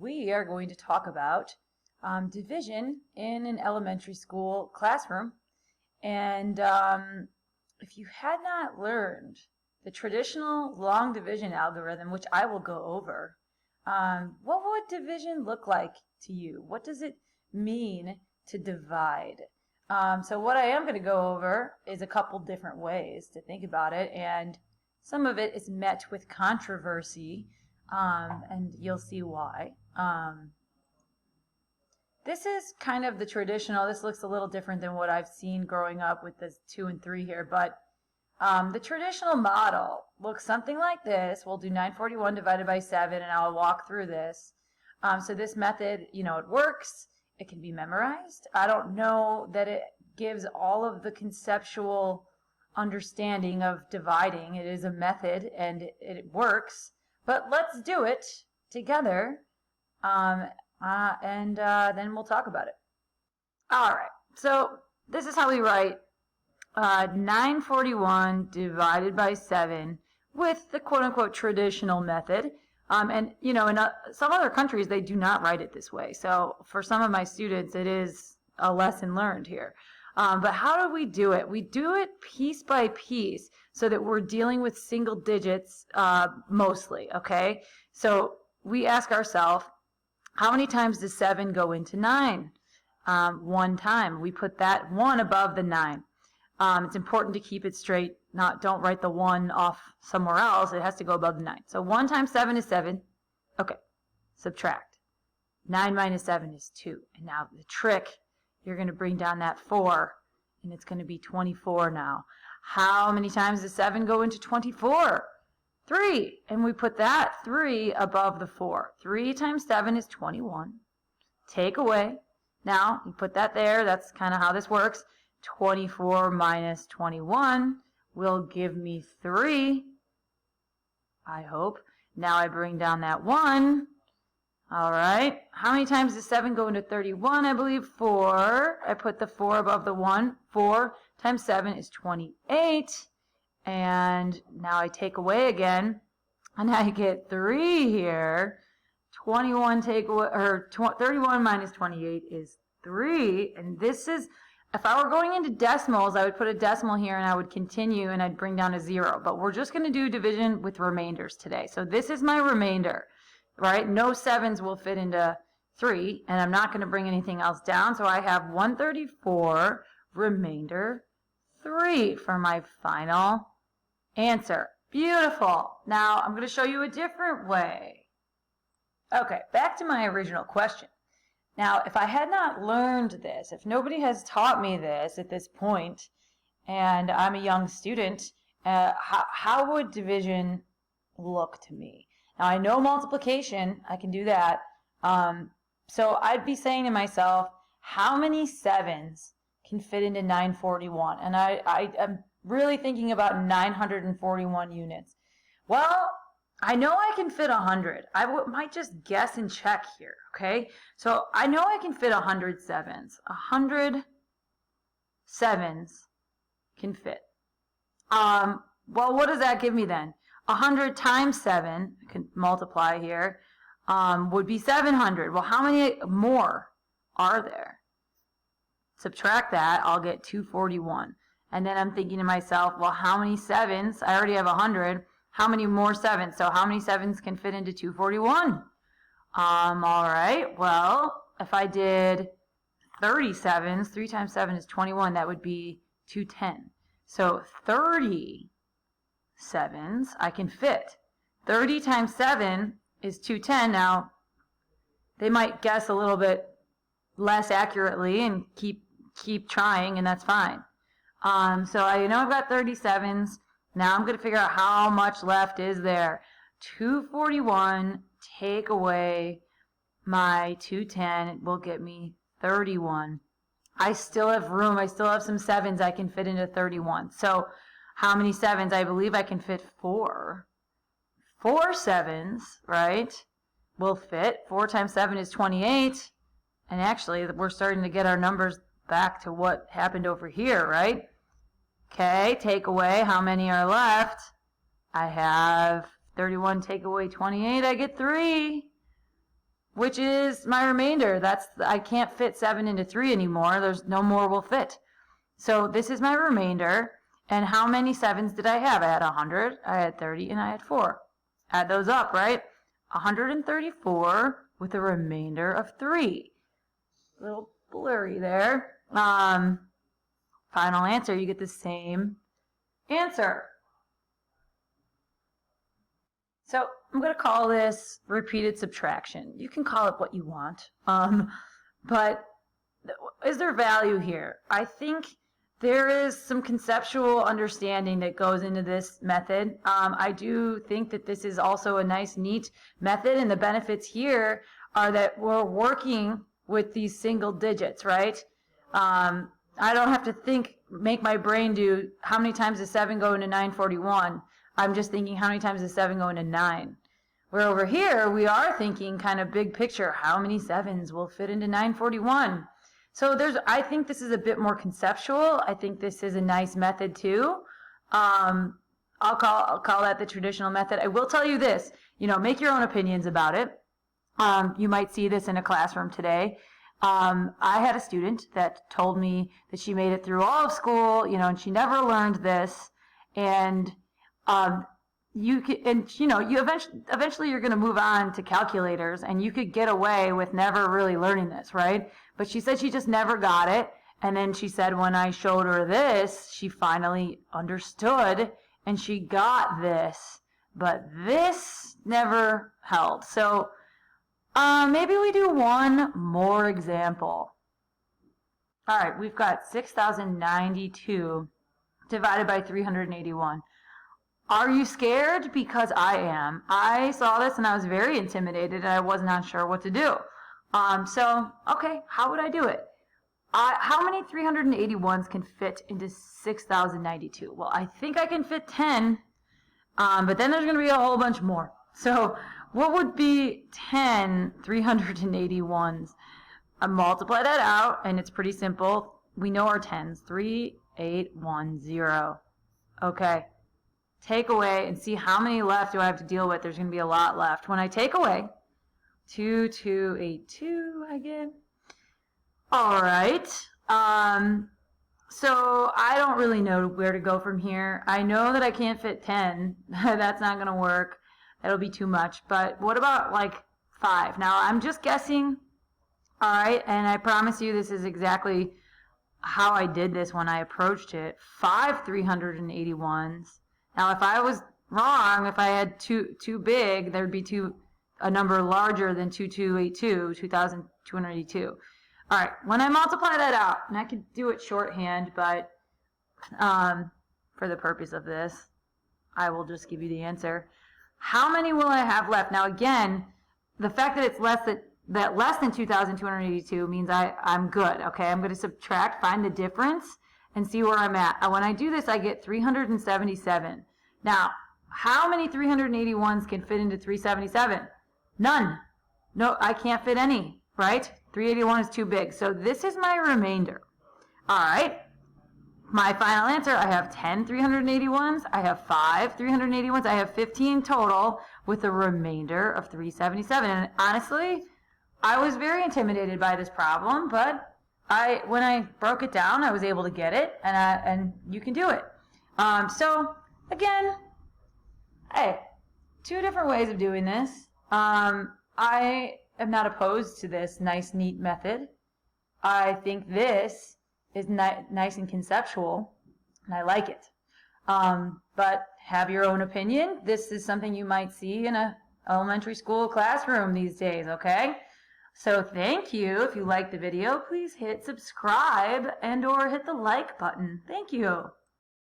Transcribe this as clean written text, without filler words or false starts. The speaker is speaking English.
we are going to talk about division in an elementary school classroom. And if you had not learned the traditional long division algorithm, which I will go over, what would division look like to you? What does it mean to divide? So what I am going to go over is a couple different ways to think about it, and some of it is met with controversy, and you'll see why. This is kind of the traditional. This looks a little different than what I've seen growing up with the 2 and 3 here, but the traditional model looks something like this. We'll do 941 divided by 7, and I'll walk through this. So this method, it works. It can be memorized. I don't know that it gives all of the conceptual understanding of dividing. It is a method, and it works. But let's do it together, and then we'll talk about it. All right, so this is how we write 941 divided by 7 with the quote-unquote traditional method. And, in some other countries, they do not write it this way. So for some of my students, it is a lesson learned here. But how do we do it? We do it piece by piece so that we're dealing with single digits mostly, okay? So we ask ourselves, how many times does 7 go into 9? 1 time. We put that 1 above the 9. It's important to keep it straight. Don't write the 1 off somewhere else. It has to go above the 9. So 1 times 7 is 7. Okay, subtract. 9 minus 7 is 2. And now the trick, you're going to bring down that 4, and it's going to be 24 now. How many times does 7 go into 24? 3. And we put that 3 above the 4. 3 times 7 is 21. Take away. Now, you put that there. That's kind of how this works. 24 minus 21 will give me 3, I hope. Now I bring down that 1. All right. How many times does 7 go into 31? I believe 4. I put the 4 above the 1. 4 times 7 is 28. And now I take away again, and I get 3 here. 21 take away, or 31 minus 28 is 3. And this is, if I were going into decimals, I would put a decimal here and I would continue and I'd bring down a 0. But we're just going to do division with remainders today. So this is my remainder, right? No 7s will fit into 3, and I'm not going to bring anything else down. So I have 134 remainder 3 for my final answer. Beautiful. Now I'm going to show you a different way. Okay, back to my original question. Now, if I had not learned this, if nobody has taught me this at this point, and I'm a young student, how would division look to me? Now, I know multiplication. I can do that. So I'd be saying to myself, how many 7s can fit into 941? And I'm really thinking about 941 units. Well, I know I can fit 100. Might just guess and check here, okay? So I know I can fit 100 7s. 100 7s can fit. Well, what does that give me then? 100 times 7, I can multiply here, would be 700. Well, how many more are there? Subtract that, I'll get 241. And then I'm thinking to myself, well, how many 7s? I already have 100. How many more 7s? So how many 7s can fit into 241? All right, well, if I did 30 7s, 3 times 7 is 21, that would be 210. So 30 7s I can fit. 30 times 7 is 210. Now, they might guess a little bit less accurately and keep trying, and that's fine. So I know I've got 30 7s. Now I'm going to figure out how much left is there. 241, take away my 210, will get me 31. I still have room. I still have some 7s I can fit into 31. So how many 7s? I believe I can fit 4. 4 7s, right, will fit. 4 times 7 is 28. And actually, we're starting to get our numbers back to what happened over here, right? Okay, take away, how many are left? I have 31, take away 28, I get 3. which is my remainder. I can't fit 7 into 3 anymore. There's no more will fit. So this is my remainder. And how many 7s did I have? I had 100, I had 30, and I had 4. Add those up, right? 134 with a remainder of 3. A little blurry there. Final answer, you get the same answer. So I'm going to call this repeated subtraction. You can call it what you want. But is there value here? I think there is some conceptual understanding that goes into this method. I do think that this is also a nice, neat method, and the benefits here are that we're working with these single digits, right? I don't have to make my brain do how many times does 7 go into 941. I'm just thinking how many times does 7 go into 9. Where over here, we are thinking kind of big picture, how many 7s will fit into 941? So I think this is a bit more conceptual. I think this is a nice method too. I'll call that the traditional method. I will tell you this, make your own opinions about it. You might see this in a classroom today. I had a student that told me that she made it through all of school, and she never learned this. And eventually you're going to move on to calculators, and you could get away with never really learning this, right? But she said she just never got it. And then she said when I showed her this, she finally understood and she got this. But this never held. So maybe we do one more example. All right, we've got 6,092 divided by 381. Are you scared? Because I am. I saw this and I was very intimidated and I was not sure what to do. Okay, how would I do it? How many 381s can fit into 6,092? Well, I think I can fit 10, but then there's going to be a whole bunch more. So what would be 10 381s? I multiply that out, and it's pretty simple. We know our 10s, 3, 8, 1, 0. Okay, take away and see how many left do I have to deal with. There's going to be a lot left. When I take away, 2282 again. All right. So I don't really know where to go from here. I know that I can't fit 10. That's not going to work. That'll be too much. But what about like 5? Now I'm just guessing. All right. And I promise you this is exactly how I did this when I approached it. 5 381s. Now if I was wrong, if I had too big, there'd be a number larger than 2282, 2,282. All right, when I multiply that out, and I could do it shorthand, but for the purpose of this, I will just give you the answer. How many will I have left? Now again, the fact that it's less than 2,282 means I'm good, okay? I'm going to subtract, find the difference, and see where I'm at. When I do this, I get 377. Now, how many 381s can fit into 377? None. No, I can't fit any, right? 381 is too big. So this is my remainder. All right. My final answer, I have 10 381s. I have 5 381s. I have 15 total with a remainder of 377. And honestly, I was very intimidated by this problem, but when I broke it down, I was able to get it, and you can do it. So again, hey, 2 different ways of doing this. I am not opposed to this nice, neat method. I think this is nice and conceptual, and I like it. But have your own opinion. This is something you might see in an elementary school classroom these days, okay? So thank you. If you liked the video, please hit subscribe and/or hit the like button. Thank you.